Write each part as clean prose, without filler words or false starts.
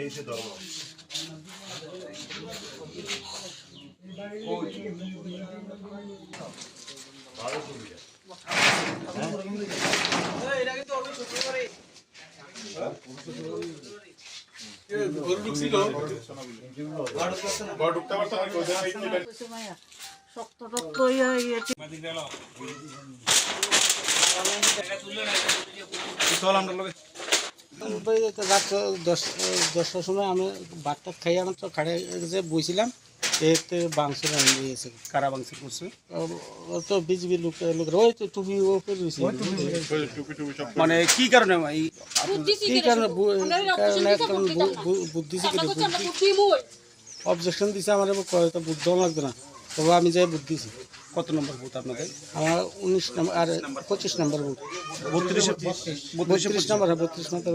এই সে ধর্ম ভালো সুবিধা শক্ত টক্ত হয়ে গেছে। রাত 10টার সময় আমি ভাতটা খাই আমার তো খাড়ে যে বইছিলাম এতে বাংসুর গিয়েছে। কারা বাংসুর করছে? ও তো বিজেপি লোকের ওই তো টুপি ওপরে রয়েছে। মানে কি কারণে কি কারণে বুদ্ধি অবজেকশন দিছে আমার বুদ্ধ লাগবে না, তবে আমি যাই বুদ্ধ দিছি। কত নম্বর বুথ আপনাদের? আমার 19 নম্বর আর 25 নম্বর বুথ। 32 নম্বর 32 নম্বর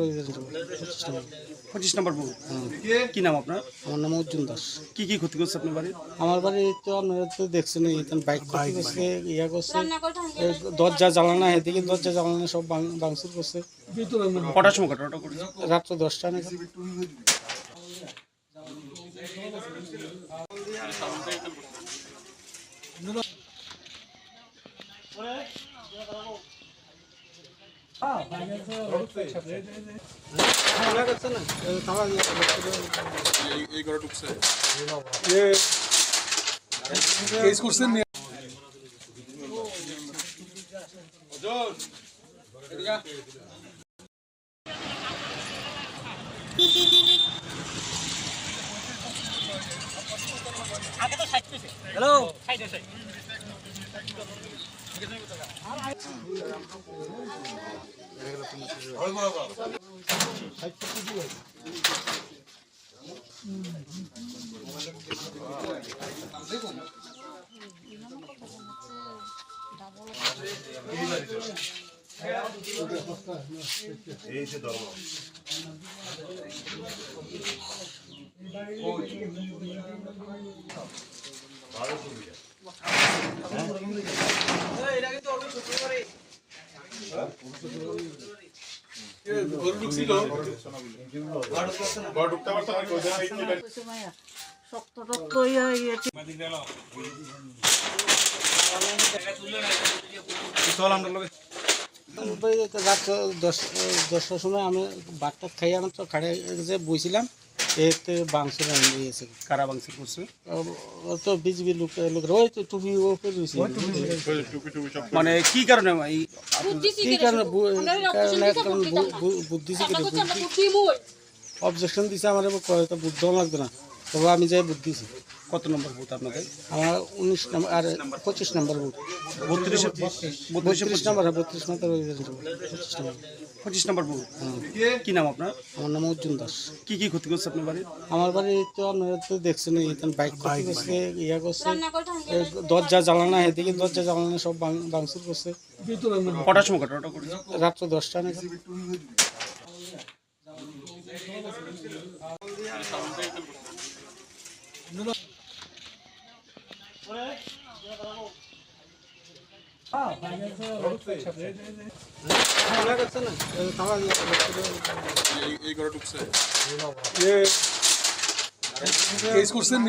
25 নম্বর বুথ। কি নাম আপনার? আমার নাম অর্জুন দাস। কি কি ক্ষতি করছে আপনার বাড়ি? আমার বাড়ি তো আপনারা তো দেখছেন, বাইক ক্ষতি করছে, ইয়া করছে, দরজা জ্বালানা, এদিকে দরজা জ্বালানা সব ভাঙচুর করছে। কটার সময় ঘটনাটা করেছে? রাত্র 10টা নাগাদ। হ্যালো এই সে ধর্ম ভালো সুবিধা শক্ত টক্ত হয়ে গেছে। রাত 10টার সময় আমি ভাতটা খাই আমার তো খাড়ে যে বইছিলাম এতে বাংসুর গিয়েছে। কারা বাংসুর করছে? ও তো বিজেপি লোকের ওই তো টুপি ওপরে রয়েছে। মানে কি কারণে কি কারণে বুদ্ধি অবজেকশন দিছে আমার বুদ্ধ লাগবে না, তবে আমি যাই বুদ্ধ দিছি। কত নম্বর বুথ আপনাদের? আমার 19 নম্বর আর 25 নম্বর বুথ। 32 নম্বর 32 নম্বর 25 নম্বর বুথ। কি নাম আপনার? আমার নাম অর্জুন দাস। কি কি ক্ষতি করছে আপনার বাড়ি? আমার বাড়ি তো আপনারা তো দেখছেন, বাইক ক্ষতি করছে, ইয়া করছে, দরজা জ্বালানা, এদিকে দরজা জ্বালানা সব ভাঙচুর করছে। কটার সময় ঘটনাটা করেছে? রাত্র 10টা নাগাদ। কেস করছেন